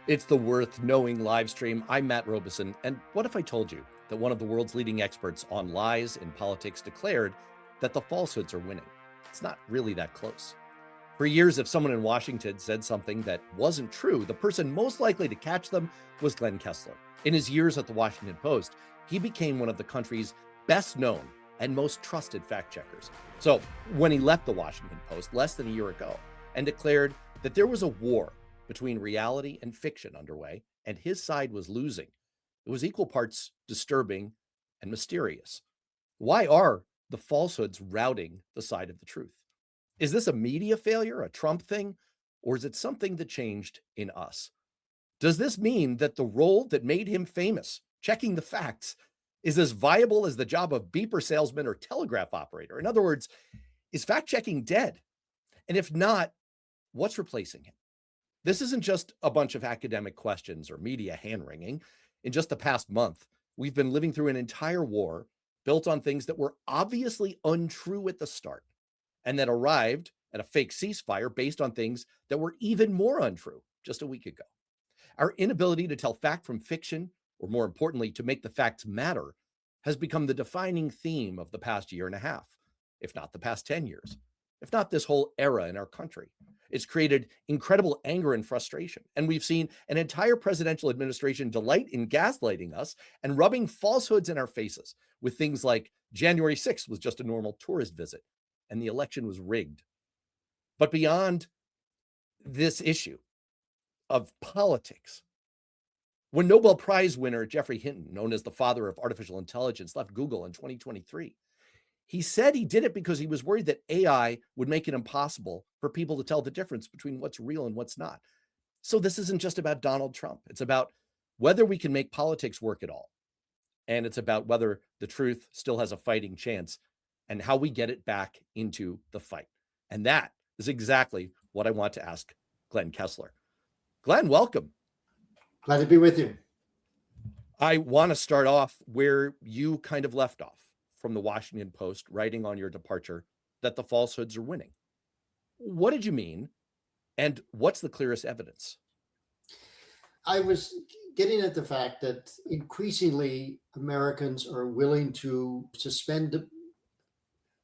It's the Worth Knowing live stream. I'm Matt Robison. And what if I told you that one of the world's leading experts on lies in politics declared that the falsehoods are winning? It's not really that close. For years, if someone in Washington said something that wasn't true, the person most likely to catch them was Glenn Kessler. In his years at the Washington Post, he became one of the country's best known and most trusted fact checkers. So when he left the Washington Post less than a year ago and declared that there was a war between reality and fiction underway, and his side was losing, it was equal parts disturbing and mysterious. Why are the falsehoods routing the side of the truth? Is this a media failure, a Trump thing, or is it something that changed in us? Does this mean that the role that made him famous, checking the facts, is as viable as the job of beeper salesman or telegraph operator? In other words, is fact checking dead? And if not, what's replacing him? This isn't just a bunch of academic questions or media hand wringing. In just the past month, we've been living through an entire war built on things that were obviously untrue at the start and that arrived at a fake ceasefire based on things that were even more untrue just a week ago. Our inability to tell fact from fiction, or more importantly, to make the facts matter, has become the defining theme of the past year and a half, if not the past 10 years, if not this whole era in our country. It's created incredible anger and frustration. And we've seen an entire presidential administration delight in gaslighting us and rubbing falsehoods in our faces with things like January 6th was just a normal tourist visit and the election was rigged. But beyond this issue of politics, when Nobel Prize winner Geoffrey Hinton, known as the father of artificial intelligence, left Google in 2023, he said he did it because he was worried that AI would make it impossible for people to tell the difference between what's real and what's not. So this isn't just about Donald Trump. It's about whether we can make politics work at all. And it's about whether the truth still has a fighting chance and how we get it back into the fight. And that is exactly what I want to ask Glenn Kessler. Glenn, welcome. Glad to be with you. I want to start off where you kind of left off from the Washington Post, writing on your departure that the falsehoods are winning. What did you mean? And what's the clearest evidence? I was getting at the fact that increasingly Americans are willing to suspend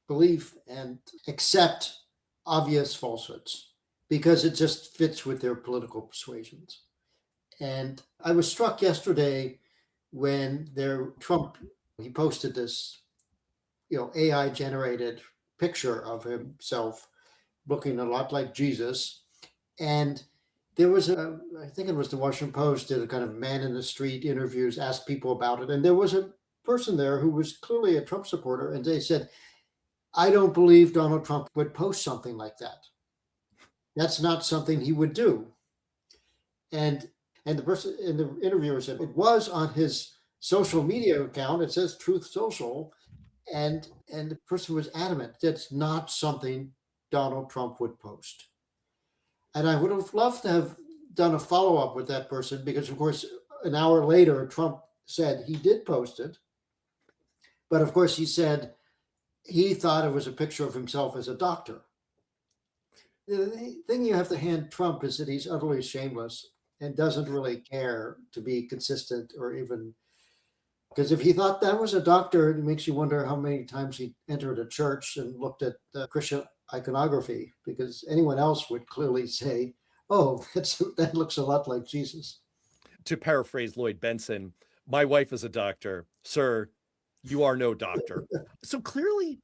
belief and accept obvious falsehoods because it just fits with their political persuasions. And I was struck yesterday when Trump, he posted this AI generated picture of himself looking a lot like Jesus. And there was I think it was the Washington Post did a kind of man in the street interviews, asked people about it. And there was a person there who was clearly a Trump supporter. And they said, I don't believe Donald Trump would post something like that. That's not something he would do. And the person in the interviewer said it was on his social media account. It says Truth Social. And the person was adamant that's not something Donald Trump would post. And I would have loved to have done a follow-up with that person because, of course, an hour later, Trump said he did post it. But, of course, he said he thought it was a picture of himself as a doctor. The thing you have to hand Trump is that he's utterly shameless and doesn't really care to be consistent or even... Because if he thought that was a doctor, it makes you wonder how many times he entered a church and looked at Christian iconography, because anyone else would clearly say, oh, that looks a lot like Jesus. To paraphrase Lloyd Benson, my wife is a doctor. Sir, you are no doctor. So clearly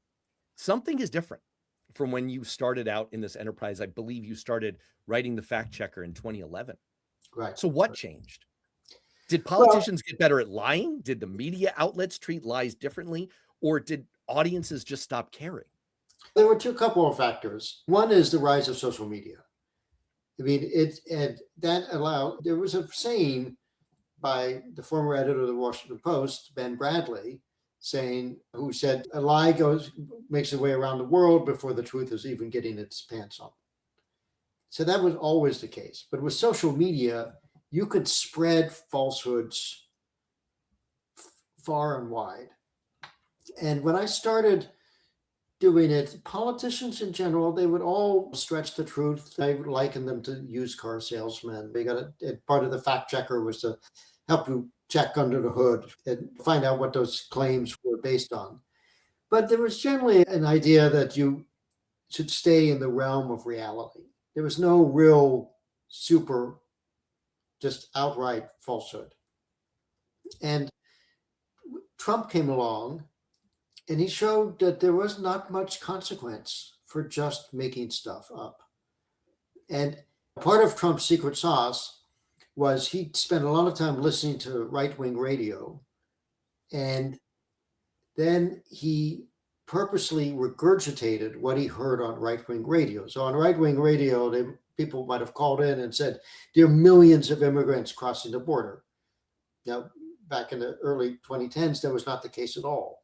something is different from when you started out in this enterprise. I believe you started writing the Fact Checker in 2011. Right. So what changed? Did politicians get better at lying? Did the media outlets treat lies differently? Or did audiences just stop caring? There were a couple of factors. One is the rise of social media. I mean, there was a saying by the former editor of the Washington Post, Ben Bradley, who said, a lie makes its way around the world before the truth is even getting its pants on. So that was always the case. But with social media, you could spread falsehoods far and wide. And when I started doing it. Politicians in general, they would all stretch the truth. I would liken them to used car salesmen. They got part of the fact checker was to help you check under the hood and find out what those claims were based on. But there was generally an idea that you should stay in the realm of reality. There was no real super, just outright falsehood. And Trump came along and he showed that there was not much consequence for just making stuff up. And part of Trump's secret sauce was he spent a lot of time listening to right-wing radio, and then he purposely regurgitated what he heard on right-wing radio. So on right-wing radio, people might have called in and said, there are millions of immigrants crossing the border. Now, back in the early 2010s, that was not the case at all.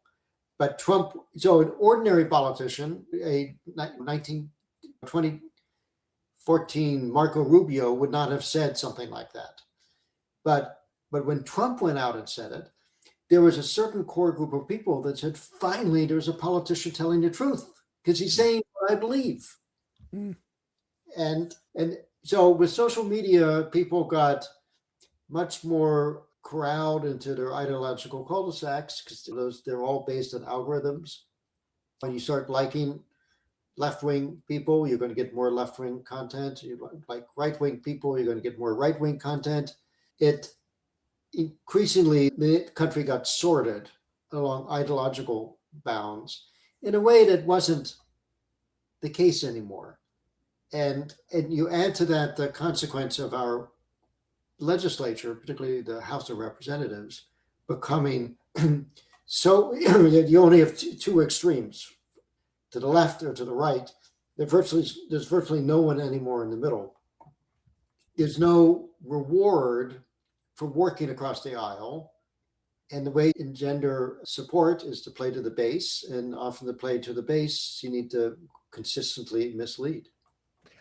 But Trump, so an ordinary politician, a 2014 Marco Rubio would not have said something like that. But when Trump went out and said it, there was a certain core group of people that said, finally, there's a politician telling the truth because he's saying what I believe. Mm. And so with social media, people got much more corralled into their ideological cul-de-sacs because they're all based on algorithms. When you start liking left-wing people, you're going to get more left-wing content. You like right-wing people, you're going to get more right-wing content. It increasingly, the country got sorted along ideological bounds in a way that wasn't the case anymore. And you add to that the consequence of our legislature, particularly the House of Representatives, becoming so you only have two extremes, to the left or to the right. There's virtually no one anymore in the middle. There's no reward for working across the aisle. And the way to engender support is to play to the base. And often to play to the base, you need to consistently mislead.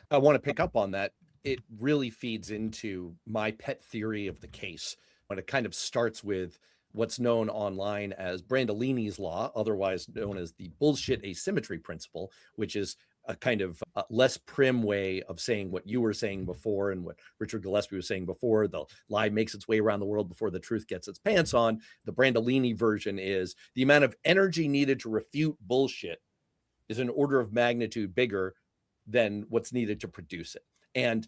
I want to pick up on that. It really feeds into my pet theory of the case, when it kind of starts with what's known online as Brandolini's law, otherwise known as the bullshit asymmetry principle, which is a kind of less prim way of saying what you were saying before and what Richard Gillespie was saying before. The lie makes its way around the world before the truth gets its pants on. The Brandolini version is the amount of energy needed to refute bullshit is an order of magnitude bigger than what's needed to produce it. And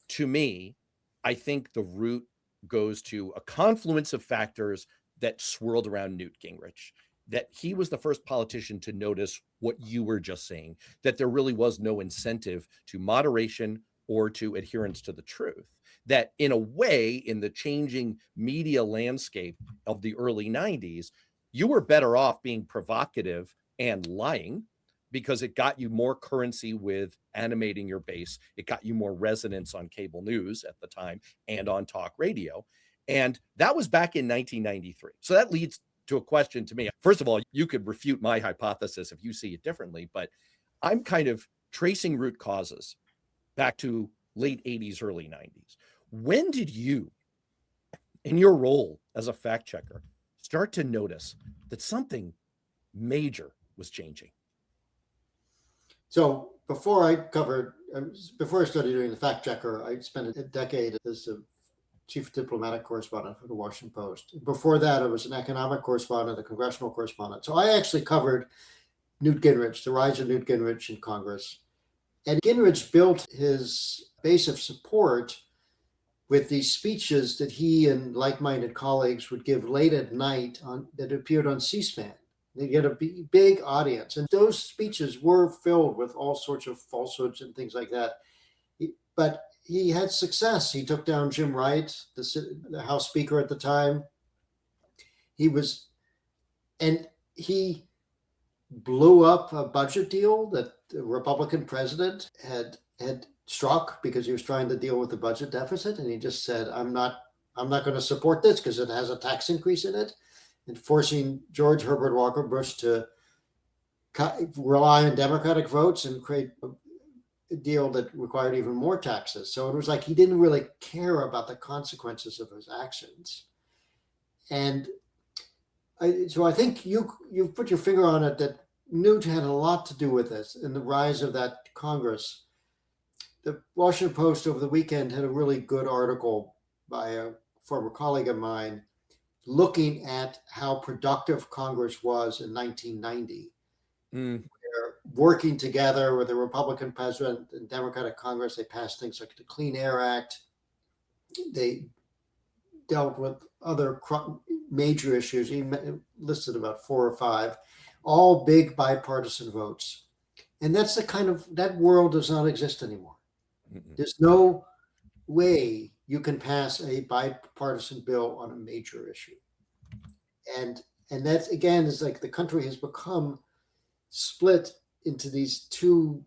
to me, I think the root goes to a confluence of factors that swirled around Newt Gingrich, that he was the first politician to notice what you were just saying, that there really was no incentive to moderation or to adherence to the truth, that in a way, in the changing media landscape of the early 90s, you were better off being provocative and lying, because it got you more currency with animating your base. It got you more resonance on cable news at the time and on talk radio. And that was back in 1993. So that leads to a question to me. First of all, you could refute my hypothesis if you see it differently, but I'm kind of tracing root causes back to late 80s, early 90s. When did you, in your role as a fact checker, start to notice that something major was changing? So before I started doing the fact checker, I spent a decade as the chief diplomatic correspondent for the Washington Post. Before that, I was an economic correspondent, a congressional correspondent. So I actually covered Newt Gingrich, the rise of Newt Gingrich in Congress. And Gingrich built his base of support with these speeches that he and like-minded colleagues would give late at night that appeared on C-SPAN. They get a big audience. And those speeches were filled with all sorts of falsehoods and things like that. But he had success. He took down Jim Wright, the House Speaker at the time. He blew up a budget deal that the Republican president had struck because he was trying to deal with the budget deficit. And he just said, I'm not going to support this because it has a tax increase in it, and forcing George Herbert Walker Bush to rely on Democratic votes and create a deal that required even more taxes. So it was like he didn't really care about the consequences of his actions. And so I think you put your finger on it, that Newt had a lot to do with this in the rise of that Congress. The Washington Post over the weekend had a really good article by a former colleague of mine looking at how productive Congress was in 1990. They're working together with the Republican president and Democratic Congress. They passed things like the Clean Air Act. They dealt with other major issues. He listed about 4 or 5, all big bipartisan votes. And that's the kind of, that world does not exist anymore. There's no way you can pass a bipartisan bill on a major issue. And that, again, is like the country has become split into these two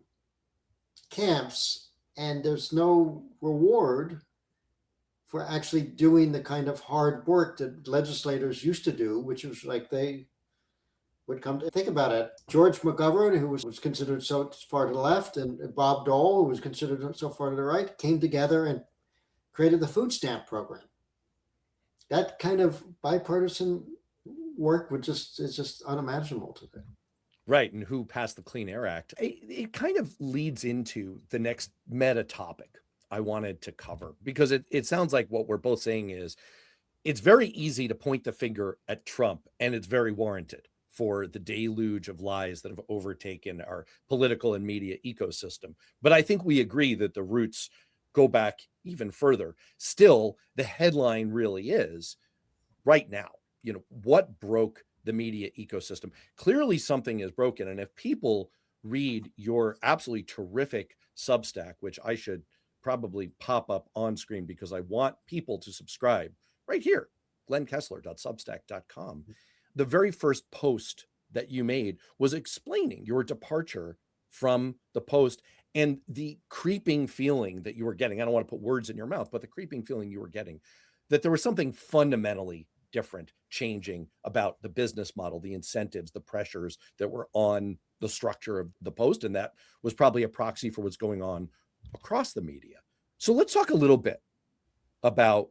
camps, and there's no reward for actually doing the kind of hard work that legislators used to do, which was like they would come to think about it. George McGovern, who was considered so far to the left, and Bob Dole, who was considered so far to the right, came together and created the food stamp program. That kind of bipartisan work is just unimaginable today. Right. And who passed the Clean Air Act? It kind of leads into the next meta topic I wanted to cover, because it sounds like what we're both saying is it's very easy to point the finger at Trump, and it's very warranted for the deluge of lies that have overtaken our political and media ecosystem. But I think we agree that the roots go back even further. Still, the headline really is right now, what broke the media ecosystem? Clearly something is broken. And if people read your absolutely terrific Substack, which I should probably pop up on screen because I want people to subscribe right here, glennkessler.substack.com. The very first post that you made was explaining your departure from the Post and the creeping feeling that you were getting. I don't want to put words in your mouth, but the creeping feeling you were getting that there was something fundamentally different changing about the business model, the incentives, the pressures that were on the structure of the Post. And that was probably a proxy for what's going on across the media. So let's talk a little bit about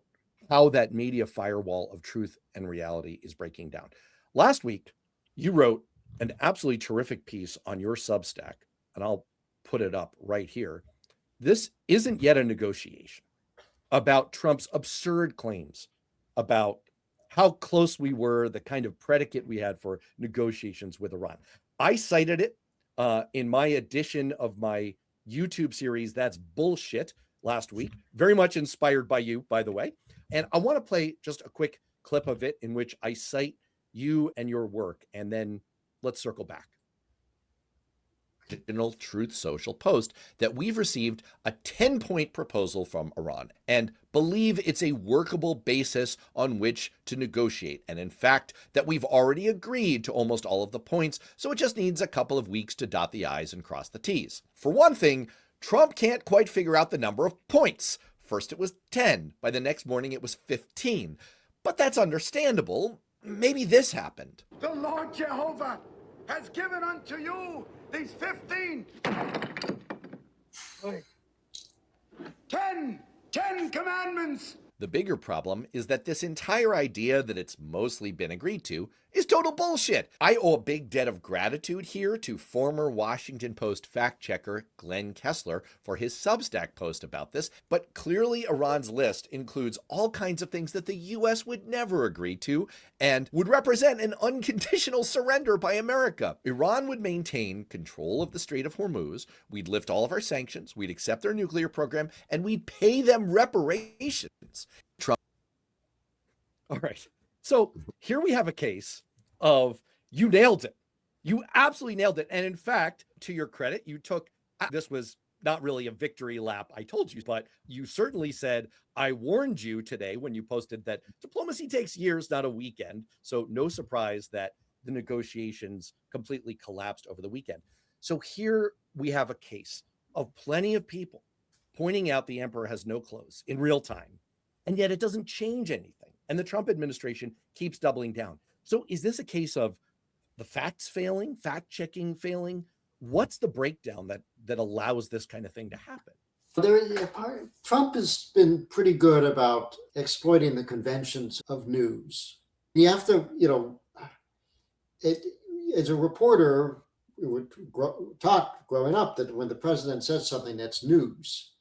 how that media firewall of truth and reality is breaking down. Last week, you wrote an absolutely terrific piece on your Substack, and I'll put it up right here. This isn't yet a negotiation, about Trump's absurd claims about how close we were, the kind of predicate we had for negotiations with Iran. I cited it in my edition of my YouTube series, That's Bullshit, last week, very much inspired by you, by the way. And I want to play just a quick clip of it in which I cite you and your work, and then let's circle back. Truth Social post that we've received a 10-point proposal from Iran and believe it's a workable basis on which to negotiate. And in fact, that we've already agreed to almost all of the points, so it just needs a couple of weeks to dot the I's and cross the T's. For one thing, Trump can't quite figure out the number of points. First it was 10. By the next morning it was 15. But that's understandable. Maybe this happened. The Lord Jehovah has given unto you these 15. 10 commandments. The bigger problem is that this entire idea that it's mostly been agreed to is total bullshit. I owe a big debt of gratitude here to former Washington Post fact checker Glenn Kessler for his Substack post about this, but clearly Iran's list includes all kinds of things that the US would never agree to and would represent an unconditional surrender by America. Iran would maintain control of the Strait of Hormuz, we'd lift all of our sanctions, we'd accept their nuclear program, and we'd pay them reparations. Trump. All right. So here we have a case of you nailed it. You absolutely nailed it. And in fact, to your credit, you took, this was not really a victory lap, I told you, but you certainly said, I warned you today when you posted that diplomacy takes years, not a weekend. So no surprise that the negotiations completely collapsed over the weekend. So here we have a case of plenty of people pointing out the emperor has no clothes in real time. And yet it doesn't change anything. And the Trump administration keeps doubling down. So is this a case of the facts failing, fact checking failing? What's the breakdown that allows this kind of thing to happen? Trump has been pretty good about exploiting the conventions of news. You have to, as a reporter, were taught growing up that when the president says something, that's news.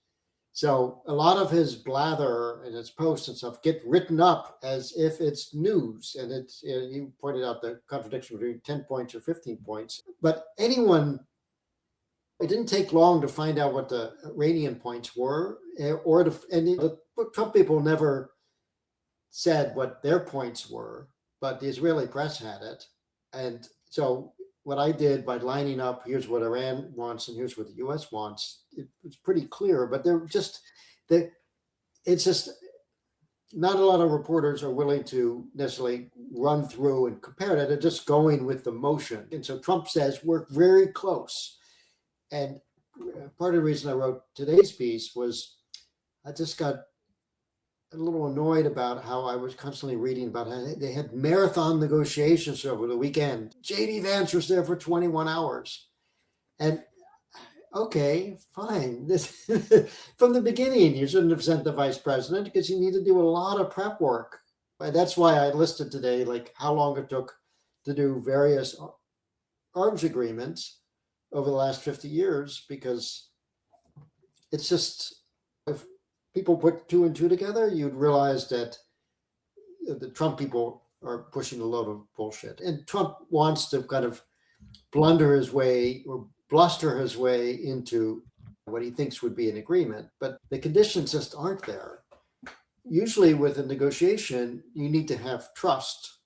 So a lot of his blather and his posts and stuff get written up as if it's news. And it's, you pointed out the contradiction between 10 points or 15 points. But anyone, it didn't take long to find out what the Iranian points were, and the Trump people never said what their points were, but the Israeli press had it. And so what I did by lining up, here's what Iran wants and here's what the US wants, it was pretty clear, but it's just not a lot of reporters are willing to necessarily run through and compare that. They're just going with the motion. And so Trump says, we're very close. And part of the reason I wrote today's piece was I just got a little annoyed about how I was constantly reading about how they had marathon negotiations over the weekend. J.D. Vance was there for 21 hours. And okay, fine. This from the beginning, you shouldn't have sent the vice president because you need to do a lot of prep work. That's why I listed today, like how long it took to do various arms agreements over the last 50 years, because it's just, if people put two and two together, you'd realize that the Trump people are pushing a load of bullshit. And Trump wants to kind of blunder his way or bluster his way into what he thinks would be an agreement, but the conditions just aren't there. Usually with a negotiation, you need to have trust.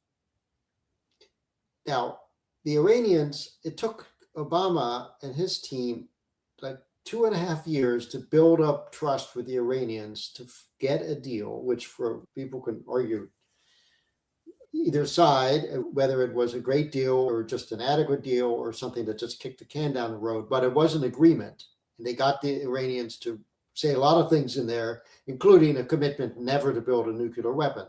Now, the Iranians, it took Obama and his team like 2.5 years to build up trust with the Iranians to get a deal, which for people can argue either side, whether it was a great deal or just an adequate deal or something that just kicked the can down the road, but it was an agreement. And they got the Iranians to say a lot of things in there, including a commitment never to build a nuclear weapon.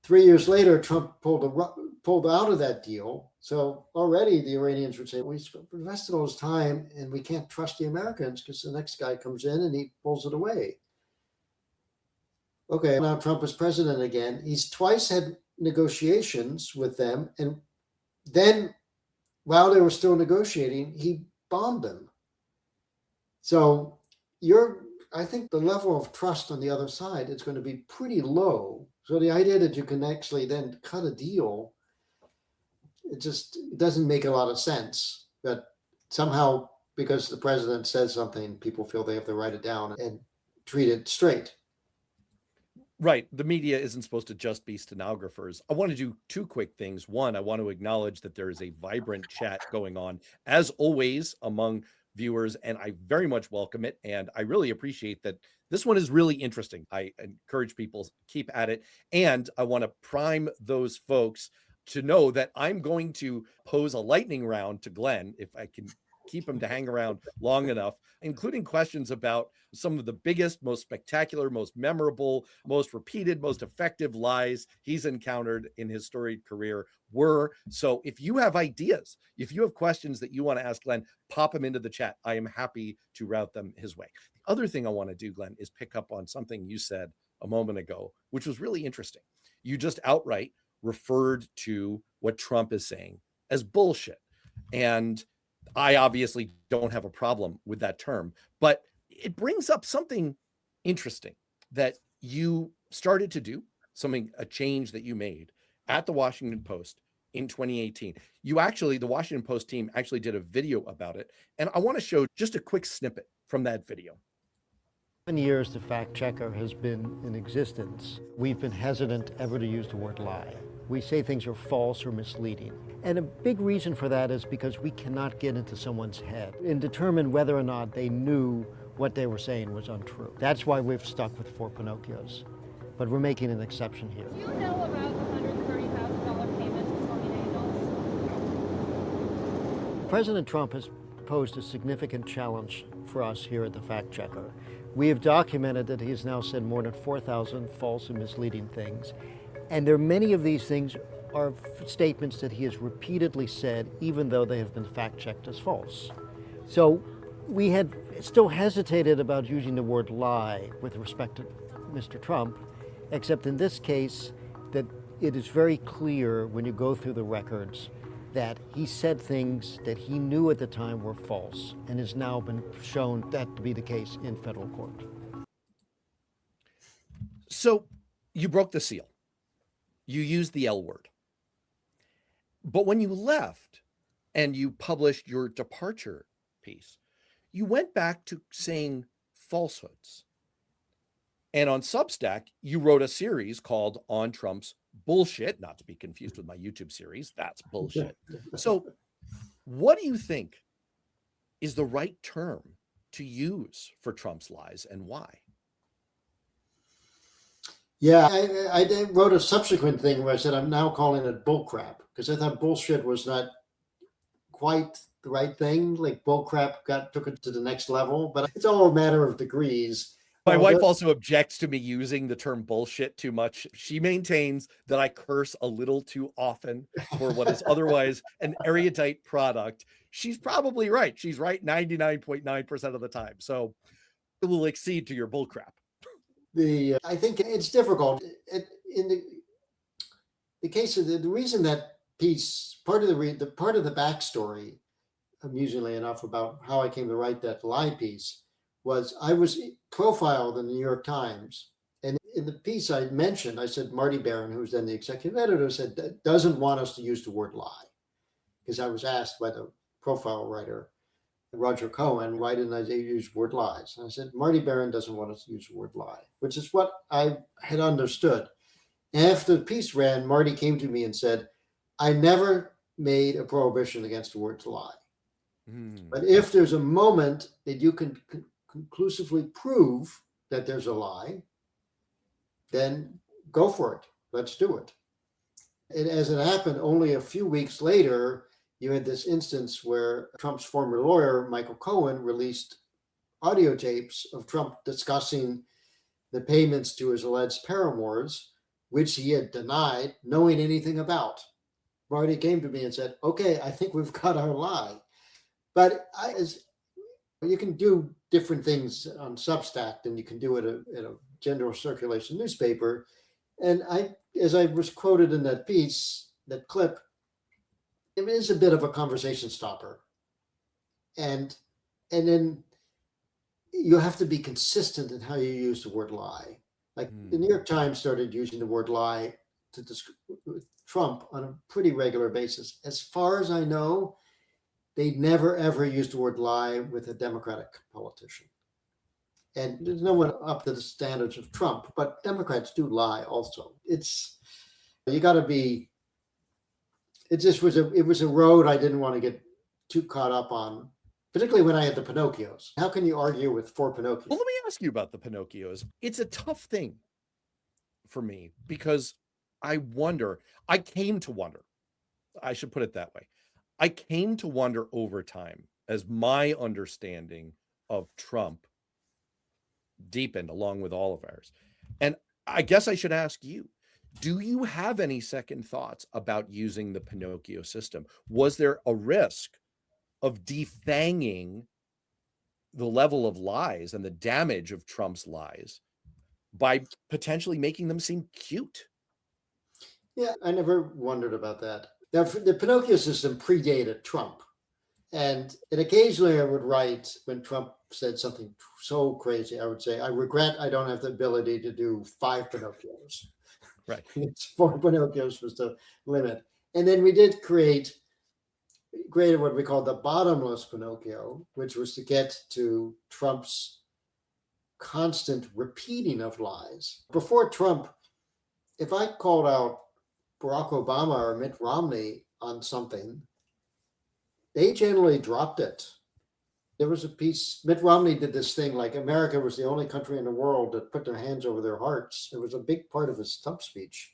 3 years later, Trump pulled out of that deal. So already the Iranians would say, we invested all this time and we can't trust the Americans because the next guy comes in and he pulls it away. Okay, now Trump is president again. He's twice had negotiations with them. And then while they were still negotiating, he bombed them. So I think the level of trust on the other side is going to be pretty low. So the idea that you can actually then cut a deal, it doesn't make a lot of sense. But somehow, because the president says something, people feel they have to write it down and treat it straight. Right. The media isn't supposed to just be stenographers. I want to do two quick things. One, I want to acknowledge that there is a vibrant chat going on, as always, among viewers, and I very much welcome it. And I really appreciate that. This one is really interesting. I encourage people to keep at it. And I want to prime those folks to know that I'm going to pose a lightning round to Glenn, if I can keep him to hang around long enough, including questions about some of the biggest, most spectacular, most memorable, most repeated, most effective lies he's encountered in his storied career were. So if you have ideas, if you have questions that you want to ask Glenn, pop them into the chat. I am happy to route them his way. The other thing I want to do, Glenn, is pick up on something you said a moment ago, which was really interesting. You just outright referred to what Trump is saying as bullshit. And I obviously don't have a problem with that term, but it brings up something interesting that you started to do, a change that you made at the Washington Post in 2018. The Washington Post team actually did a video about it. And I want to show just a quick snippet from that video. 7 years the fact checker has been in existence, we've been hesitant ever to use the word lie. We say things are false or misleading. And a big reason for that is because we cannot get into someone's head and determine whether or not they knew what they were saying was untrue. That's why we've stuck with 4 Pinocchios. But we're making an exception here. Do you know about the $130,000 payment to Stormy Daniels? President Trump has posed a significant challenge for us here at the Fact Checker. We have documented that he has now said more than 4,000 false and misleading things. And there are many of these things are statements that he has repeatedly said, even though they have been fact-checked as false. So we had still hesitated about using the word lie with respect to Mr. Trump, except in this case that it is very clear when you go through the records that he said things that he knew at the time were false and has now been shown that to be the case in federal court. So you broke the seal. You used the L word. But when you left and you published your departure piece, you went back to saying falsehoods. And on Substack, you wrote a series called On Trump's Bullshit, not to be confused with my YouTube series. That's bullshit. So what do you think is the right term to use for Trump's lies and why? Yeah, I wrote a subsequent thing where I said I'm now calling it bullcrap because I thought bullshit was not quite the right thing. Like bullcrap took it to the next level, but it's all a matter of degrees. My wife also objects to me using the term bullshit too much. She maintains that I curse a little too often for what is otherwise an erudite product. She's probably right. She's right 99.9% of the time. So it will exceed to your bullcrap. I think it's difficult. In the case of the reason that piece, part of the backstory, amusingly enough, about how I came to write that lie piece was I was profiled in the New York Times. And in the piece I mentioned, I said Marty Baron, who was then the executive editor, said that doesn't want us to use the word lie. Because I was asked by the profile writer, Roger Cohen, why didn't I use the word lies? And I said, Marty Baron doesn't want us to use the word lie, which is what I had understood. After the piece ran, Marty came to me and said, I never made a prohibition against the word to lie. But if there's a moment that you can conclusively prove that there's a lie, then go for it. Let's do it. And as it happened, only a few weeks later, you had this instance where Trump's former lawyer, Michael Cohen, released audio tapes of Trump discussing the payments to his alleged paramours, which he had denied knowing anything about. Marty came to me and said, okay, I think we've got our lie. But you can do different things on Substack than you can do at a general circulation newspaper. And as I was quoted in that piece, that clip, it is a bit of a conversation stopper. And then you have to be consistent in how you use the word lie. Like the New York Times started using the word lie to describe Trump on a pretty regular basis. As far as I know, they never, ever used the word lie with a Democratic politician. And there's no one up to the standards of Trump, but Democrats do lie also. You got to be, it was a road I didn't want to get too caught up on, particularly when I had the Pinocchios. How can you argue with 4 Pinocchios? Well, let me ask you about the Pinocchios. It's a tough thing for me because I came to wonder, I should put it that way. I came to wonder over time as my understanding of Trump deepened along with all of ours. And I guess I should ask you, do you have any second thoughts about using the Pinocchio system? Was there a risk of defanging the level of lies and the damage of Trump's lies by potentially making them seem cute? Yeah, I never wondered about that. Now, the Pinocchio system predated Trump. And occasionally I would write when Trump said something so crazy, I would say, I regret I don't have the ability to do 5 Pinocchios. Right. 4 Pinocchios was the limit. And then we did created what we call the bottomless Pinocchio, which was to get to Trump's constant repeating of lies. Before Trump, if I called out Barack Obama or Mitt Romney on something, they generally dropped it. There was a piece, Mitt Romney did this thing like America was the only country in the world that put their hands over their hearts. It was a big part of his stump speech.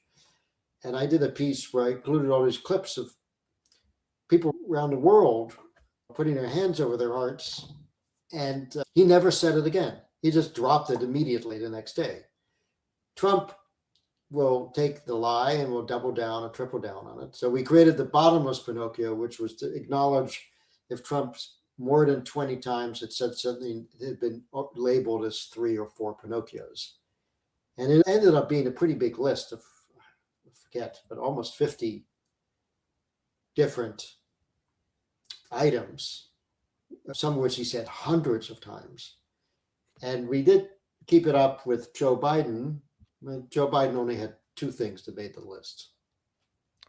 And I did a piece where I included all these clips of people around the world putting their hands over their hearts. And he never said it again. He just dropped it immediately the next day. Trump will take the lie and will double down or triple down on it. So we created the bottomless Pinocchio, which was to acknowledge if Trump's more than 20 times had said something that had been labeled as 3 or 4 Pinocchios. And it ended up being a pretty big list of, I forget, but almost 50 different items, some of which he said hundreds of times. And we did keep it up with Joe Biden. Joe Biden only had two things that made the list.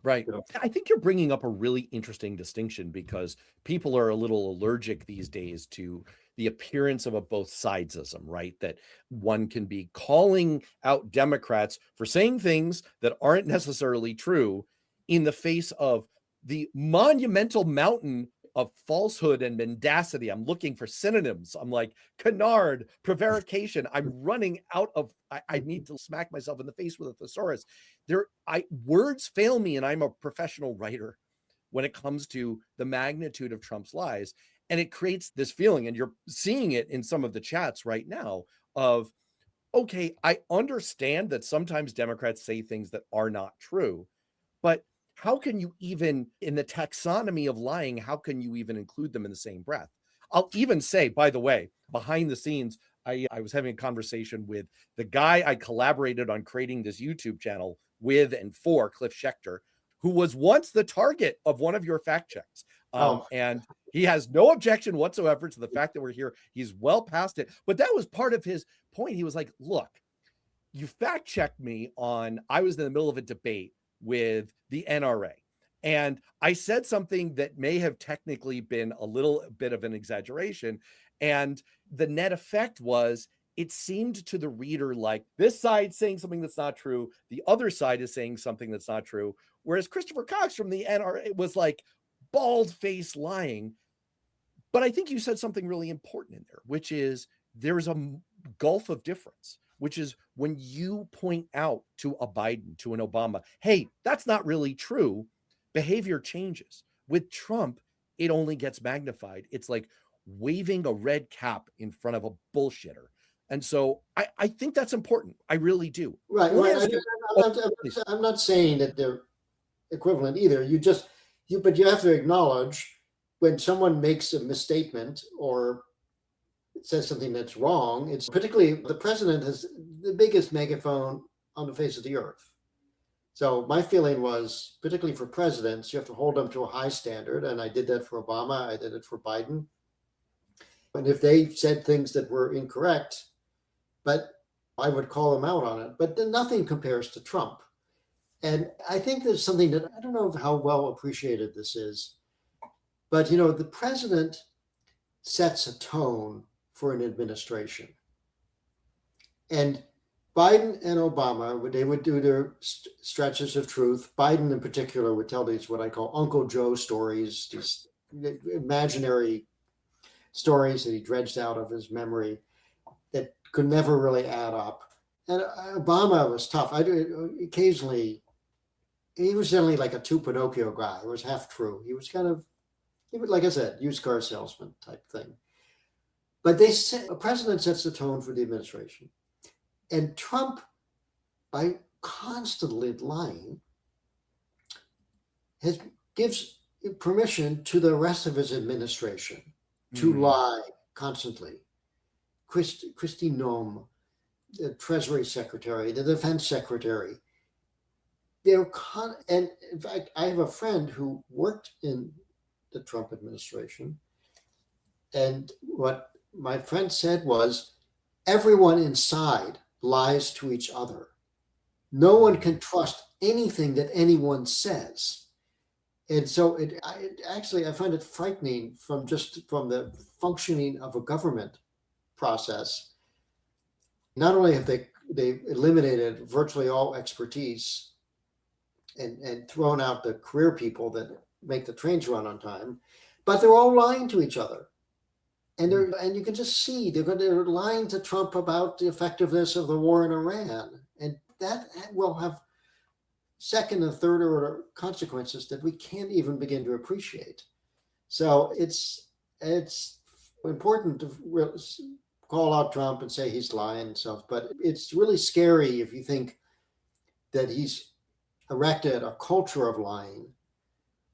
Right. Yeah. I think you're bringing up a really interesting distinction because people are a little allergic these days to the appearance of a both sidesism, right? That one can be calling out Democrats for saying things that aren't necessarily true in the face of the monumental mountain of falsehood and mendacity. I'm looking for synonyms. I'm like canard, prevarication. I'm running out of, I need to smack myself in the face with a thesaurus. Words fail me, and I'm a professional writer when it comes to the magnitude of Trump's lies. And it creates this feeling, and you're seeing it in some of the chats right now of, okay, I understand that sometimes Democrats say things that are not true, but how can you even, in the taxonomy of lying, how can you even include them in the same breath? I'll even say, by the way, behind the scenes, I was having a conversation with the guy I collaborated on creating this YouTube channel with and for, Cliff Schechter, who was once the target of one of your fact checks. And he has no objection whatsoever to the fact that we're here. He's well past it. But that was part of his point. He was like, look, you fact checked me on, I was in the middle of a debate with the NRA. And I said something that may have technically been a little bit of an exaggeration. And the net effect was it seemed to the reader like this side saying something that's not true. The other side is saying something that's not true. Whereas Christopher Cox from the NRA was like bald-faced lying. But I think you said something really important in there, which is there's a gulf of difference, which is when you point out to a Biden, to an Obama, hey, that's not really true, behavior changes. With Trump, it only gets magnified. It's like waving a red cap in front of a bullshitter. And so I think that's important. I really do. Right. I'm not saying that they're equivalent either. But you have to acknowledge when someone makes a misstatement or says something that's wrong, it's particularly the president has the biggest megaphone on the face of the earth. So my feeling was, particularly for presidents, you have to hold them to a high standard. And I did that for Obama. I did it for Biden. And if they said things that were incorrect, but I would call them out on it. But then nothing compares to Trump. And I think there's something that I don't know how well appreciated this is, but the president sets a tone for an administration. And Biden and Obama, they would do their stretches of truth. Biden in particular would tell these what I call Uncle Joe stories, these imaginary stories that he dredged out of his memory that could never really add up. And Obama was tough. Occasionally, he was generally like a two Pinocchio guy. It was half true. He was like I said, used car salesman type thing. But a president sets the tone for the administration. And Trump, by constantly lying, gives permission to the rest of his administration to lie constantly. Kristi Noem, the Treasury Secretary, the Defense Secretary, and in fact, I have a friend who worked in the Trump administration, and what my friend said was, everyone inside lies to each other. No one can trust anything that anyone says. And so I find it frightening from the functioning of a government process. Not only have they eliminated virtually all expertise and thrown out the career people that make the trains run on time, but they're all lying to each other. And you can just see they're lying to Trump about the effectiveness of the war in Iran. And that will have second and third order consequences that we can't even begin to appreciate. So it's important to call out Trump and say he's lying and stuff, but it's really scary if you think that he's erected a culture of lying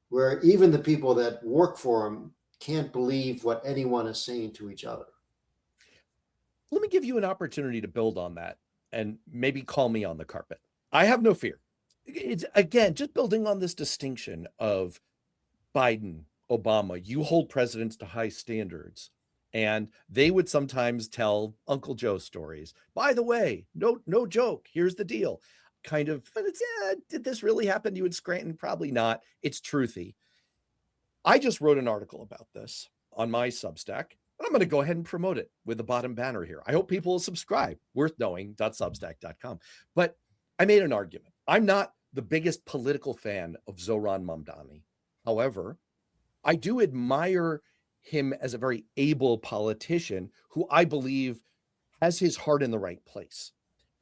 where even the people that work for him can't believe what anyone is saying to each other. Let me give you an opportunity to build on that and maybe call me on the carpet. I have no fear. It's again, just building on this distinction of Biden, Obama, you hold presidents to high standards. And they would sometimes tell Uncle Joe stories. By the way, no joke. Here's the deal. Kind of, but it's, yeah, did this really happen to you in Scranton? Probably not. It's truthy. I just wrote an article about this on my Substack, and I'm going to go ahead and promote it with the bottom banner here. I hope people will subscribe. Worthknowing.substack.com. But I made an argument. I'm not the biggest political fan of Zoran Mamdani. However, I do admire him as a very able politician who I believe has his heart in the right place.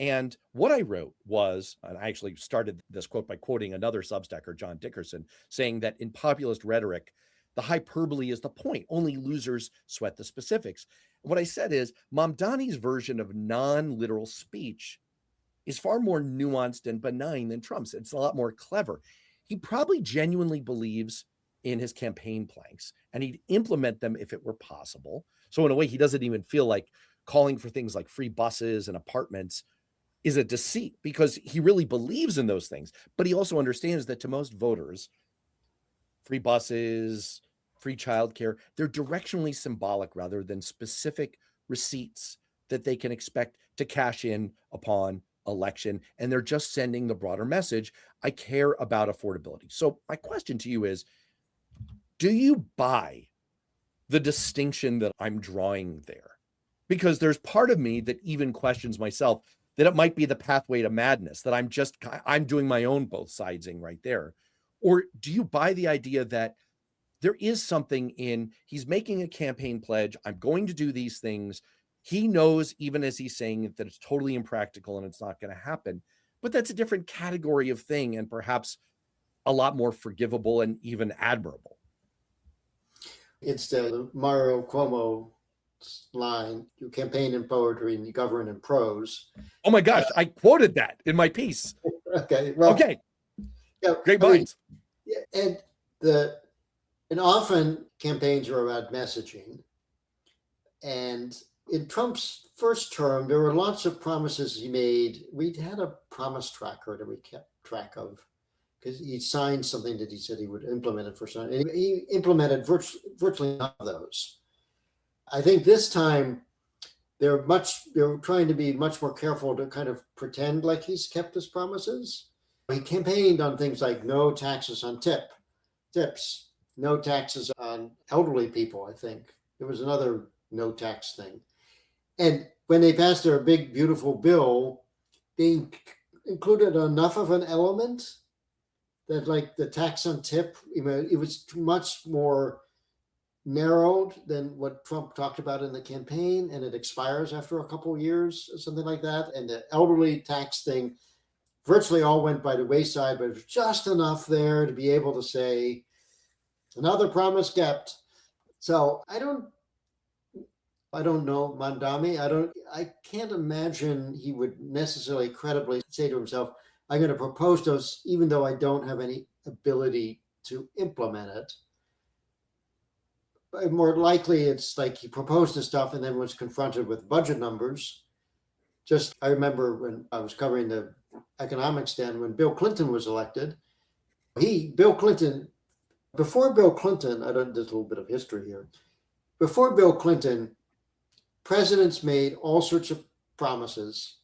And what I wrote was, and I actually started this quote by quoting another Substacker, John Dickerson, saying that in populist rhetoric, the hyperbole is the point. Only losers sweat the specifics. And what I said is Mamdani's version of non-literal speech is far more nuanced and benign than Trump's. It's a lot more clever. He probably genuinely believes in his campaign planks, and he'd implement them if it were possible. So in a way, he doesn't even feel like calling for things like free buses and apartments is a deceit, because he really believes in those things. But he also understands that to most voters, free buses, free childcare, they're directionally symbolic rather than specific receipts that they can expect to cash in upon election. And they're just sending the broader message, I care about affordability. So my question to you is, do you buy the distinction that I'm drawing there? Because there's part of me that even questions myself that it might be the pathway to madness, that I'm doing my own both sidesing right there. Or do you buy the idea that there is something in, he's making a campaign pledge, I'm going to do these things. He knows, even as he's saying it, that it's totally impractical and it's not going to happen. But that's a different category of thing, and perhaps a lot more forgivable and even admirable. It's the Mario Cuomo line, you campaign in poetry and you govern in prose. Oh my gosh, I quoted that in my piece. Okay, well, okay, yeah, great minds. And often campaigns are about messaging. And in Trump's first term, there were lots of promises he made. We had a promise tracker that we kept track of, because he signed something that he said he would implement it for some. And he implemented virtually none of those. I think this time they're trying to be much more careful to kind of pretend like he's kept his promises. He campaigned on things like no taxes on tips, no taxes on elderly people. I think there was another no tax thing. And when they passed their big, beautiful bill, they included enough of an element that, like the tax on tip, it was much more narrowed than what Trump talked about in the campaign, and it expires after a couple of years or something like that. And the elderly tax thing virtually all went by the wayside, but it was just enough there to be able to say, another promise kept. So I don't know Mamdani. I can't imagine he would necessarily credibly say to himself, I'm going to propose those, even though I don't have any ability to implement it. But more likely, it's like he proposed the stuff and then was confronted with budget numbers. I remember when I was covering the economics then, when Bill Clinton was elected, before Bill Clinton, there's a little bit of history here. Before Bill Clinton, presidents made all sorts of promises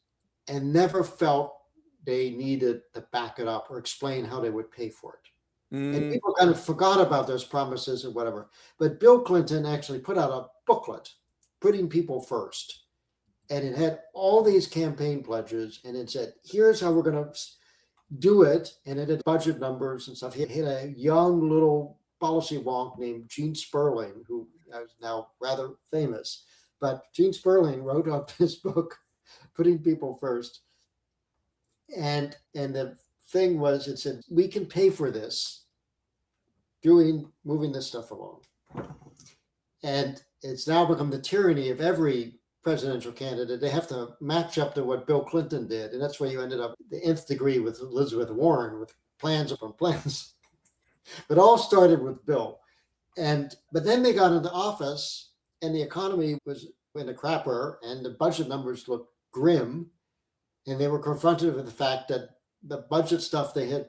and never felt they needed to back it up or explain how they would pay for it. And people kind of forgot about those promises or whatever. But Bill Clinton actually put out a booklet, Putting People First. And it had all these campaign pledges. And it said, here's how we're going to do it. And it had budget numbers and stuff. He had a young little policy wonk named Gene Sperling, who is now rather famous. But Gene Sperling wrote up this book, Putting People First. And the thing was, it said, we can pay for this, moving this stuff along. And it's now become the tyranny of every presidential candidate. They have to match up to what Bill Clinton did. And that's why you ended up the nth degree with Elizabeth Warren, with plans upon plans. But all started with Bill. But then they got into office and the economy was in a crapper and the budget numbers looked grim. And they were confronted with the fact that the budget stuff they had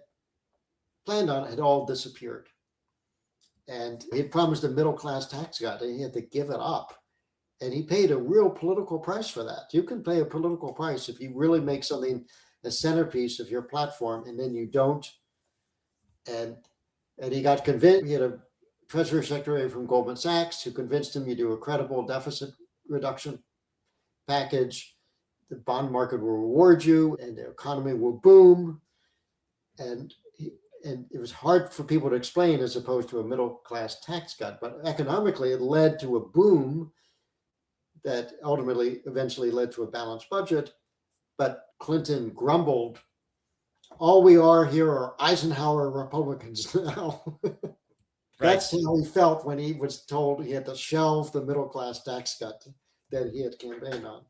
planned on had all disappeared. And he had promised a middle-class tax cut, and he had to give it up. And he paid a real political price for that. You can pay a political price if you really make something a centerpiece of your platform, and then you don't. And he got convinced. He had a Treasury Secretary from Goldman Sachs who convinced him you do a credible deficit reduction package, the bond market will reward you, and the economy will boom. And it was hard for people to explain as opposed to a middle-class tax cut. But economically, it led to a boom that eventually led to a balanced budget. But Clinton grumbled, all we are here are Eisenhower Republicans now. That's how he felt when he was told he had to shelve the middle-class tax cut that he had campaigned on.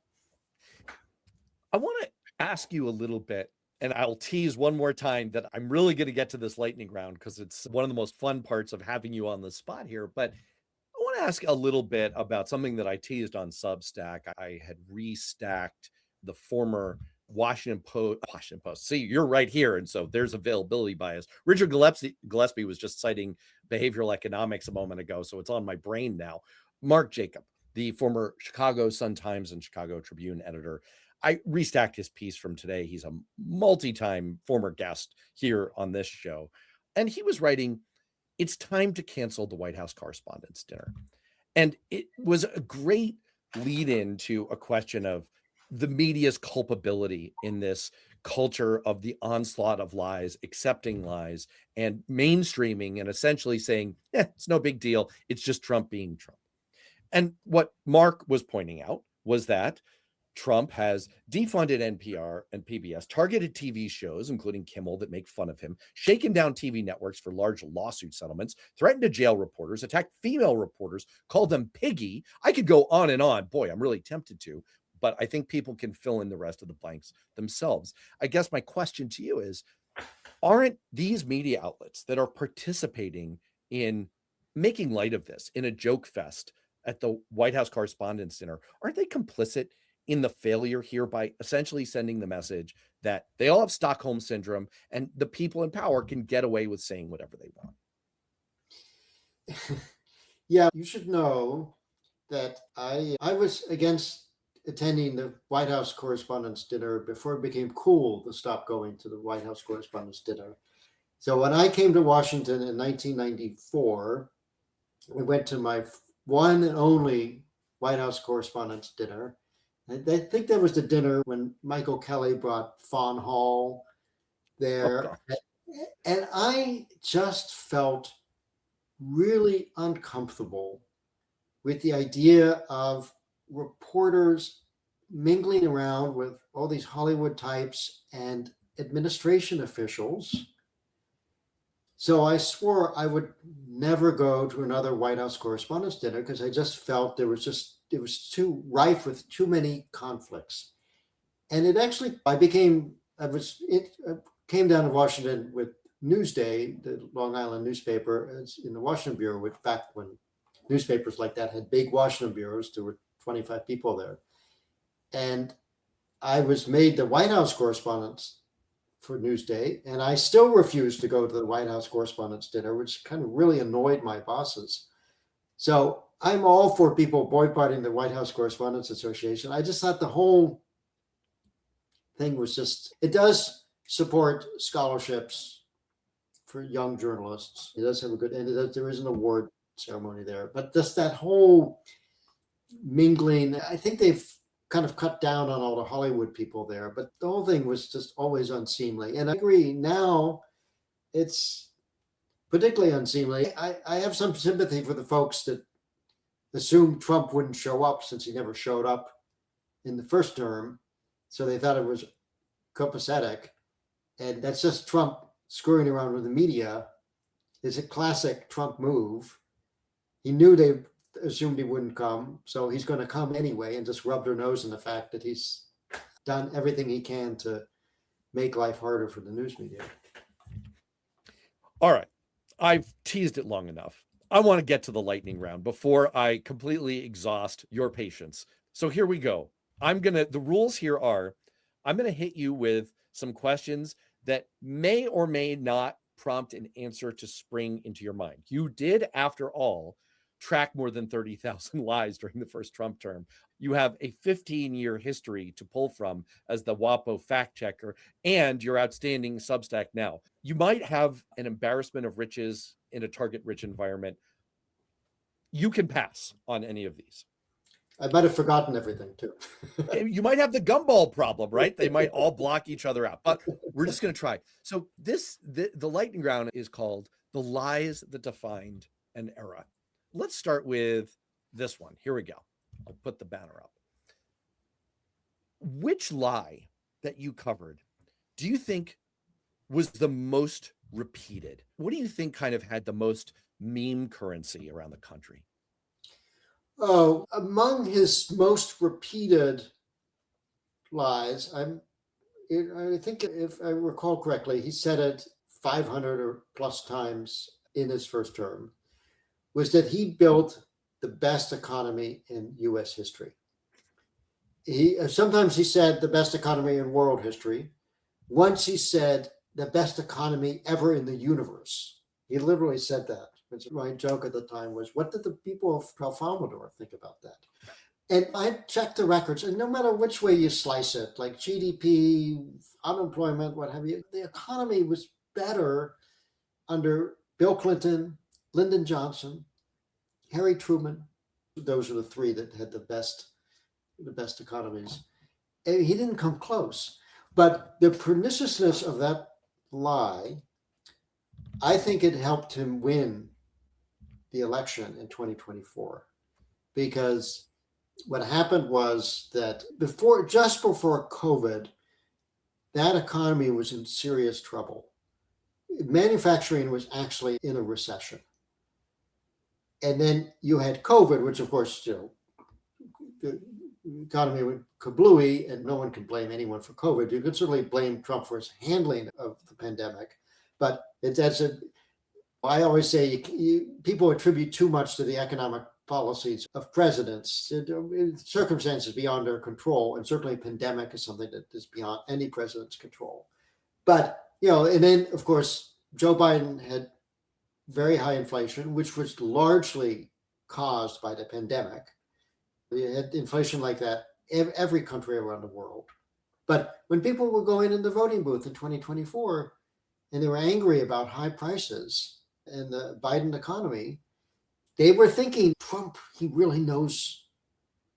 I want to ask you a little bit, and I'll tease one more time that I'm really going to get to this lightning round because it's one of the most fun parts of having you on the spot here. But I want to ask a little bit about something that I teased on Substack. I had restacked the former Washington Post. See, you're right here. And so there's availability bias. Richard Gillespie was just citing behavioral economics a moment ago, so it's on my brain now. Mark Jacob, the former Chicago Sun-Times and Chicago Tribune editor. I restacked his piece from today. He's a multi-time former guest here on this show. And he was writing, it's time to cancel the White House Correspondents' Dinner. And it was a great lead in to a question of the media's culpability in this culture of the onslaught of lies, accepting lies, and mainstreaming and essentially saying, it's no big deal. It's just Trump being Trump. And what Mark was pointing out was that Trump has defunded NPR and PBS, targeted TV shows, including Kimmel, that make fun of him, shaken down TV networks for large lawsuit settlements, threatened to jail reporters, attacked female reporters, called them piggy. I could go on and on. Boy, I'm really tempted to, but I think people can fill in the rest of the blanks themselves. I guess my question to you is, aren't these media outlets that are participating in making light of this in a joke fest at the White House Correspondents' Dinner, aren't they complicit in the failure here by essentially sending the message that they all have Stockholm syndrome and the people in power can get away with saying whatever they want? Yeah, you should know that I was against attending the White House Correspondents' Dinner before it became cool to stop going to the White House Correspondents' Dinner. So when I came to Washington in 1994, I went to my one and only White House Correspondents' Dinner. I think that was the dinner when Michael Kelly brought Fawn Hall there. And I just felt really uncomfortable with the idea of reporters mingling around with all these Hollywood types and administration officials. So I swore I would never go to another White House Correspondents' Dinner because I just felt it was too rife with too many conflicts. And it actually, it came down to Washington with Newsday, the Long Island newspaper, in the Washington bureau, which back when newspapers like that had big Washington bureaus, there were 25 people there. And I was made the White House correspondent for Newsday, and I still refused to go to the White House Correspondents' Dinner, which kind of really annoyed my bosses. So I'm all for people boycotting the White House Correspondents Association. I just thought the whole thing was it does support scholarships for young journalists. It does have a good, and there is an award ceremony there, but just that whole mingling, I think they've kind of cut down on all the Hollywood people there, but the whole thing was just always unseemly. And I agree, now it's particularly unseemly. I have some sympathy for the folks that assumed Trump wouldn't show up since he never showed up in the first term. So they thought it was copacetic. And that's just Trump screwing around with the media. It's a classic Trump move. He knew they assumed he wouldn't come, so he's going to come anyway and just rub their nose in the fact that he's done everything he can to make life harder for the news media. All right. I've teased it long enough. I want to get to the lightning round before I completely exhaust your patience. So here we go. The rules here are, I'm going to hit you with some questions that may or may not prompt an answer to spring into your mind. You did, after all, track more than 30,000 lies during the first Trump term. You have a 15-year history to pull from as the WAPO fact checker and your outstanding Substack now. You might have an embarrassment of riches in a target-rich environment. You can pass on any of these. I might have forgotten everything too. You might have the gumball problem, right? They might all block each other out, but we're just going to try. So the lightning round is called The Lies That Defined an Era. Let's start with this one. Here we go. I'll put the banner up. Which lie that you covered do you think was the most repeated? What do you think kind of had the most meme currency around the country? Oh, among his most repeated lies, I think if I recall correctly, he said it 500 or plus times in his first term, was that he built the best economy in U.S. history. Sometimes he said the best economy in world history. Once he said the best economy ever in the universe. He literally said that. My joke at the time was, what did the people of Trafalgar think about that? And I checked the records, and no matter which way you slice it, like GDP, unemployment, what have you, the economy was better under Bill Clinton, Lyndon Johnson, Harry Truman. Those are the three that had the best economies. And he didn't come close. But the perniciousness of that lie, I think it helped him win the election in 2024, because what happened was that just before COVID, that economy was in serious trouble. Manufacturing was actually in a recession. And then you had COVID, which of course, the economy went kablooey, and no one can blame anyone for COVID. You could certainly blame Trump for his handling of the pandemic, but I always say people attribute too much to the economic policies of presidents, circumstances beyond their control, and certainly a pandemic is something that is beyond any president's control. But, and then of course, Joe Biden had very high inflation, which was largely caused by the pandemic. We had inflation like that in every country around the world. But when people were going in the voting booth in 2024 and they were angry about high prices and the Biden economy, they were thinking, Trump, he really knows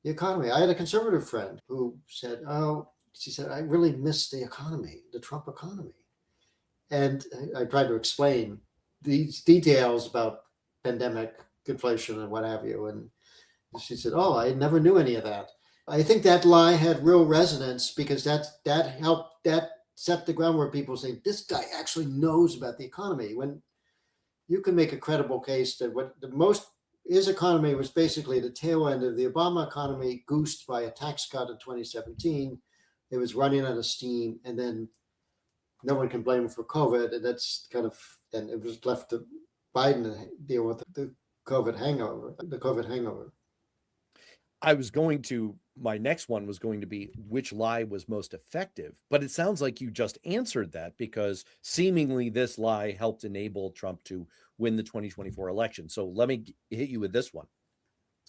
the economy. I had a conservative friend who said, she said, I really miss the economy, the Trump economy. And I tried to explain these details about pandemic, inflation, and what have you. And she said, I never knew any of that. I think that lie had real resonance because that set the groundwork. People saying, this guy actually knows about the economy. When you can make a credible case that his economy was basically the tail end of the Obama economy, goosed by a tax cut in 2017. It was running out of steam, and then no one can blame him for COVID, and it was left to Biden to deal with the COVID hangover. My next one was going to be which lie was most effective, but it sounds like you just answered that, because seemingly this lie helped enable Trump to win the 2024 election. So let me hit you with this one.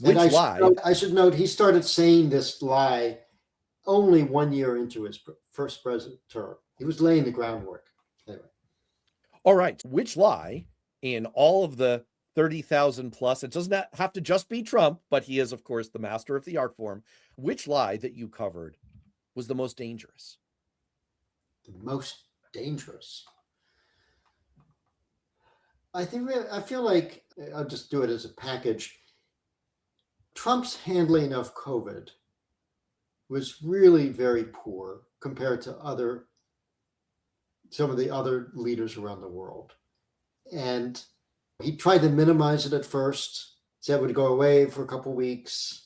I should note, he started saying this lie only 1 year into his first president term. He was laying the groundwork. Anyway. All right. Which lie in all of the 30,000 plus, it doesn't have to just be Trump, but he is, of course, the master of the art form. Which lie that you covered was the most dangerous? The most dangerous? I feel like I'll just do it as a package. Trump's handling of COVID was really very poor compared to some of the other leaders around the world. And he tried to minimize it at first, said it would go away for a couple of weeks.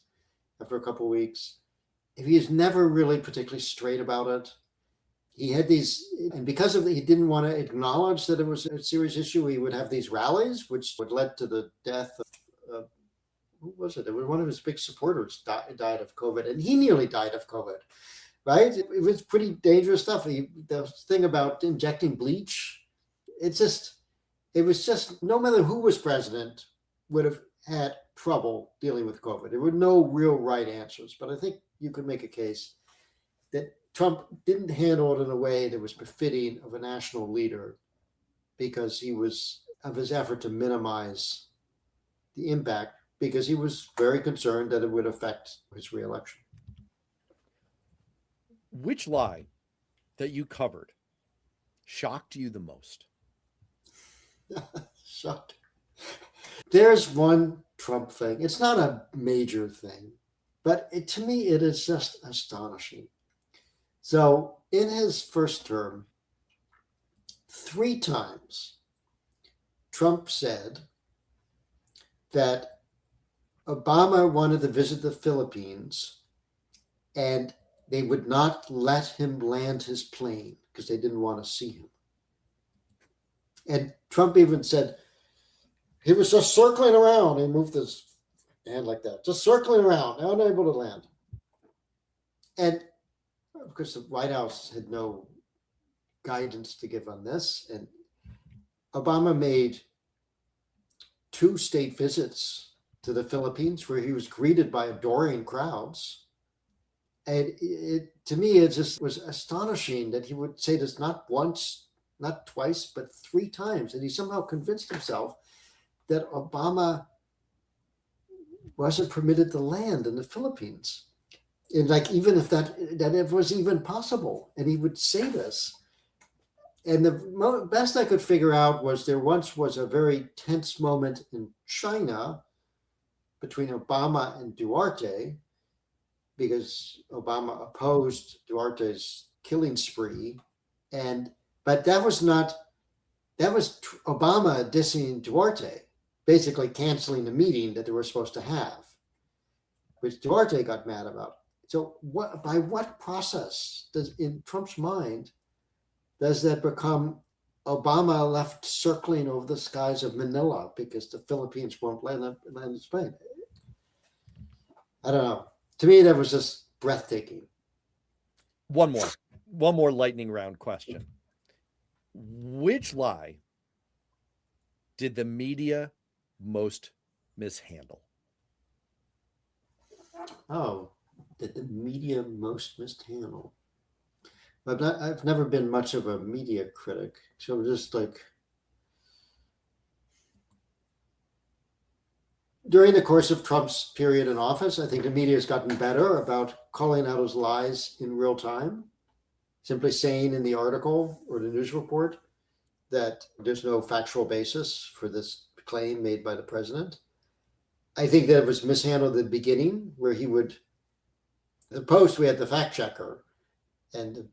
After a couple of weeks, he was never really particularly straight about it. He had these, and because of it, he didn't want to acknowledge that it was a serious issue. He would have these rallies, which would lead to the death of who was it? It was one of his big supporters died of COVID, and he nearly died of COVID. Right? It was pretty dangerous stuff. The thing about injecting bleach it was just, no matter who was president, would have had trouble dealing with COVID. There were no real right answers, but I think you could make a case that Trump didn't handle it in a way that was befitting of a national leader because of his effort to minimize the impact, because he was very concerned that it would affect his reelection. Which lie that you covered shocked you the most? Shocked. There's one Trump thing. It's not a major thing, but to me, it is just astonishing. So in his first term, 3 times, Trump said that Obama wanted to visit the Philippines and they would not let him land his plane because they didn't want to see him. And Trump even said he was just circling around. He moved his hand like that, just circling around, unable to land. And of course, the White House had no guidance to give on this. And Obama made 2 state visits to the Philippines where he was greeted by adoring crowds. And to me, it just was astonishing that he would say this not once, not twice, but 3 times. And he somehow convinced himself that Obama wasn't permitted to land in the Philippines. And like, even if that it was even possible, and he would say this. And the best I could figure out was there once was a very tense moment in China between Obama and Duterte, because Obama opposed Duterte's killing spree. But that was Obama dissing Duterte, basically canceling the meeting that they were supposed to have, which Duterte got mad about. So by what process in Trump's mind, does that become Obama left circling over the skies of Manila because the Philippines won't land his plane? I don't know. To me, that was just breathtaking. One more lightning round question. Which lie did the media most mishandle? Oh, did the media most mishandle? I've never been much of a media critic, so just like during the course of Trump's period in office, I think the media has gotten better about calling out his lies in real time, simply saying in the article or the news report that there's no factual basis for this claim made by the president. I think that it was mishandled at the beginning, where the Post, we had the fact checker, and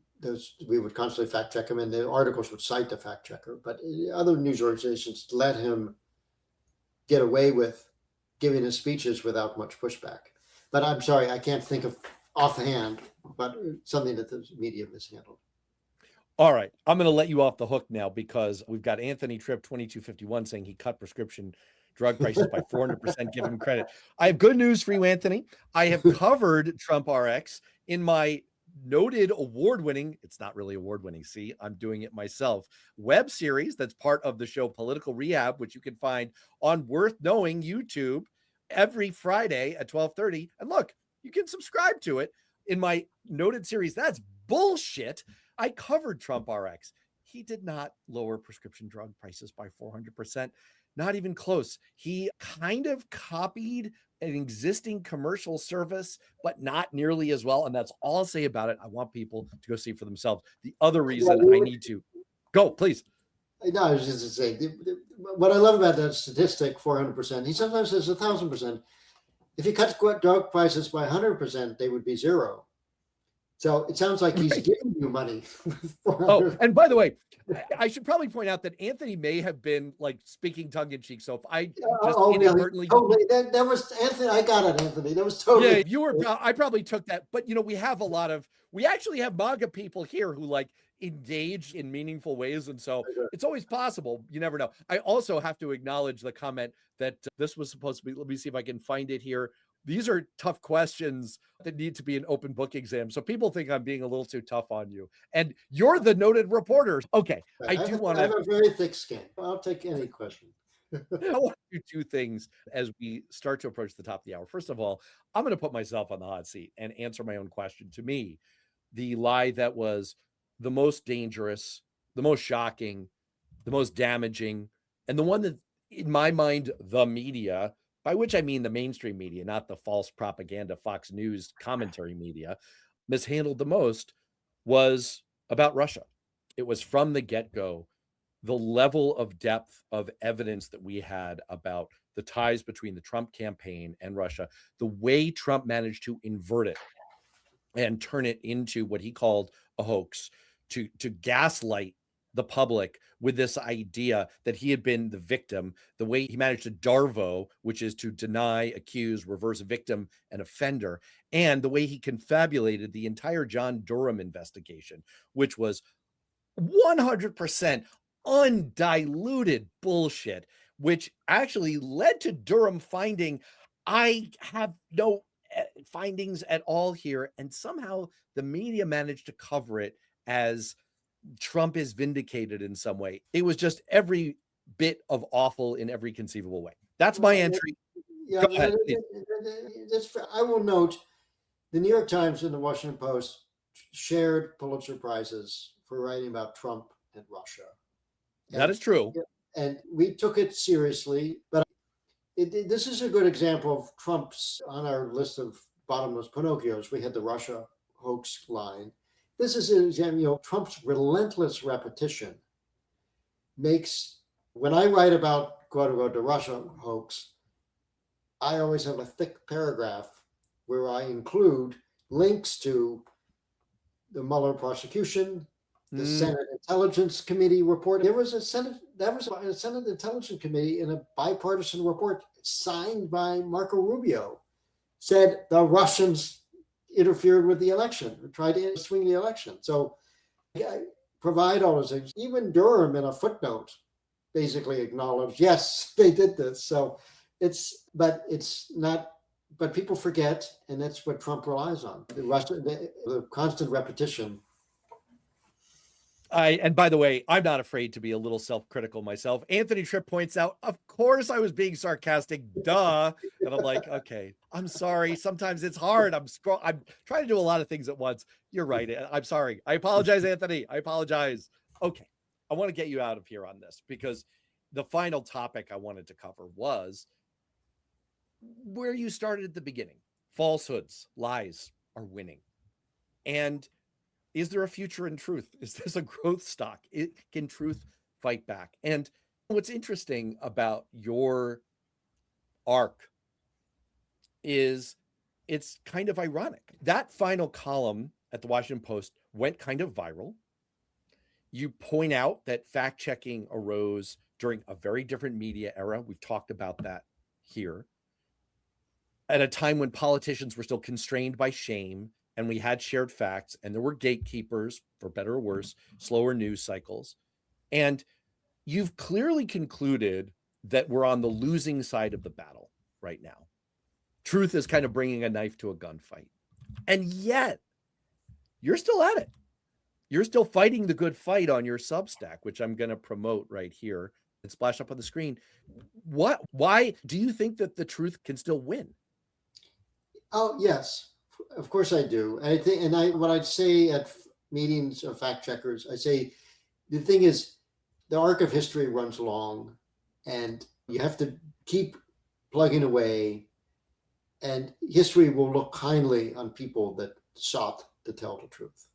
we would constantly fact check him, and the articles would cite the fact checker. But other news organizations let him get away with giving his speeches without much pushback. But I'm sorry, I can't think of offhand, but something that the media mishandled. All right, I'm going to let you off the hook now, because we've got Anthony Tripp 2251 saying he cut prescription drug prices by 400%. Give him credit. I have good news for you, Anthony. I have covered Trump RX in my noted award-winning, it's not really award-winning, see, I'm doing it myself, web series that's part of the show Political Rehab, which you can find on Worth Knowing YouTube every Friday at 12:30. And look, you can subscribe to it in my noted series. That's bullshit. I covered Trump RX. He did not lower prescription drug prices by 400%. Not even close. He kind of copied an existing commercial service, but not nearly as well. And that's all I'll say about it. I want people to go see for themselves. The other reason I need to go, please. No, I was just to say, what I love about that statistic, 400%, he sometimes says 1,000%. If you cut drug prices by 100%, they would be 0. So it sounds like he's giving you money. Oh, and by the way, I should probably point out that Anthony may have been like speaking tongue in cheek. So if I just inadvertently, totally. That was Anthony. I got it, Anthony. That was totally. Yeah, you were. I probably took that, but we have we actually have MAGA people here who like engage in meaningful ways, and so it's always possible. You never know. I also have to acknowledge the comment that this was supposed to be. Let me see if I can find it here These are tough questions that need to be an open book exam. So people think I'm being a little too tough on you. And you're the noted reporter. Okay, I do want I have to a very thick skin. I'll take any question. I want to do two things as we start to approach the top of the hour. First of all, I'm going to put myself on the hot seat and answer my own question. To me, the lie that was the most dangerous, the most shocking, the most damaging, and the one that, in my mind, the media, by which I mean the mainstream media, not the false propaganda Fox News commentary media, mishandled the most was about Russia. It was from the get-go the level of depth of evidence that we had about the ties between the Trump campaign and Russia, the way Trump managed to invert it and turn it into what he called a hoax, to gaslight the public with this idea that he had been the victim, the way he managed to DARVO, which is to deny, accuse, reverse victim and offender, and the way he confabulated the entire John Durham investigation, which was 100% undiluted bullshit, which actually led to Durham finding, I have no findings at all here. And somehow the media managed to cover it as Trump is vindicated in some way. It was just every bit of awful in every conceivable way. That's my entry. Yeah, Go ahead, please. I will note the New York Times and the Washington Post shared Pulitzer Prizes for writing about Trump and Russia. That is true. And we took it seriously, but this is a good example of Trump's, on our list of bottomless Pinocchios, we had the Russia hoax line. This is an example, Trump's relentless repetition makes, when I write about quote unquote the Russia hoax, I always have a thick paragraph where I include links to the Mueller prosecution, the Senate Intelligence Committee report. There was a Senate Intelligence Committee in a bipartisan report signed by Marco Rubio, said the Russians interfered with the election, tried to swing the election. So I provide all those things. Even Durham, in a footnote, basically acknowledged, yes, they did this. So but people forget, and that's what Trump relies on. The constant repetition. And by the way, I'm not afraid to be a little self-critical myself. Anthony Tripp points out, of course I was being sarcastic, duh. And I'm like, okay, I'm sorry. Sometimes it's hard. I'm trying to do a lot of things at once. You're right. I'm sorry. I apologize, Anthony. I apologize. Okay. I want to get you out of here on this because the final topic I wanted to cover was where you started at the beginning. Falsehoods, lies are winning. And is there a future in truth? Is this a growth stock? Can truth fight back? And what's interesting about your arc is it's kind of ironic. That final column at the Washington Post went kind of viral. You point out that fact-checking arose during a very different media era. We've talked about that here. At a time when politicians were still constrained by shame, and we had shared facts, and there were gatekeepers, for better or worse, slower news cycles. And you've clearly concluded that we're on the losing side of the battle right now. Truth is kind of bringing a knife to a gunfight. And yet, you're still at it. You're still fighting the good fight on your Substack, which I'm going to promote right here and splash up on the screen. Why do you think that the truth can still win? Oh, yes. Of course I do. What I'd say at meetings of fact checkers, I say the thing is the arc of history runs long and you have to keep plugging away, and history will look kindly on people that sought to tell the truth.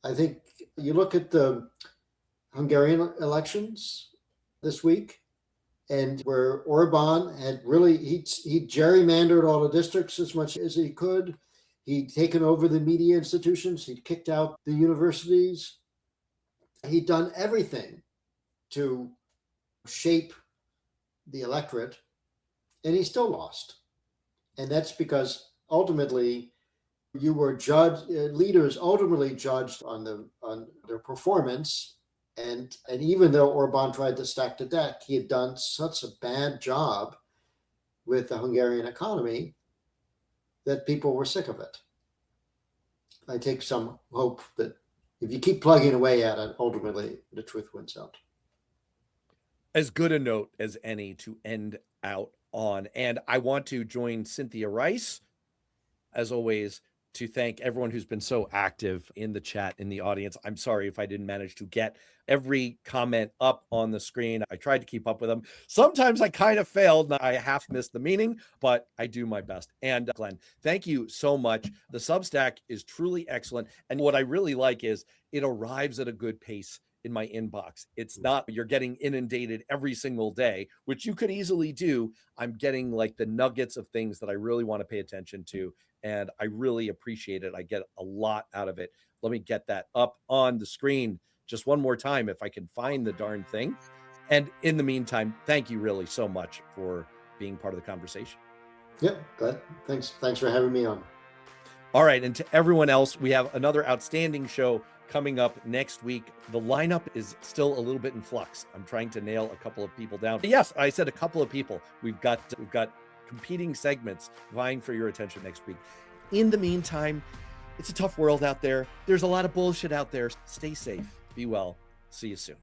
I think you look at the Hungarian elections this week, and where Orban had really, he gerrymandered all the districts as much as he could. He'd taken over the media institutions. He'd kicked out the universities. He'd done everything to shape the electorate, and he still lost. And that's because ultimately you were leaders ultimately judged on their performance. And even though Orban tried to stack the deck, he had done such a bad job with the Hungarian economy that people were sick of it. I take some hope that if you keep plugging away at it, ultimately the truth wins out. As good a note as any to end out on. And I want to join Cynthia Rice, as always, to thank everyone who's been so active in the chat, in the audience. I'm sorry if I didn't manage to get every comment up on the screen. I tried to keep up with them. Sometimes I kind of failed. I half missed the meaning, but I do my best. And Glenn, thank you so much. The Substack is truly excellent. And what I really like is it arrives at a good pace in my inbox. It's not you're getting inundated every single day, which you could easily do. I'm getting like the nuggets of things that I really want to pay attention to. And I really appreciate it. I get a lot out of it. Let me get that up on the screen just one more time if I can find the darn thing. And in the meantime, thank you really so much for being part of the conversation. Yep, glad. Thanks for having me on. All right. And to everyone else, we have another outstanding show coming up next week. The lineup is still a little bit in flux. I'm trying to nail a couple of people down. Yes, I said a couple of people. We've got competing segments vying for your attention next week. In the meantime, it's a tough world out there. There's a lot of bullshit out there. Stay safe. Be well. See you soon.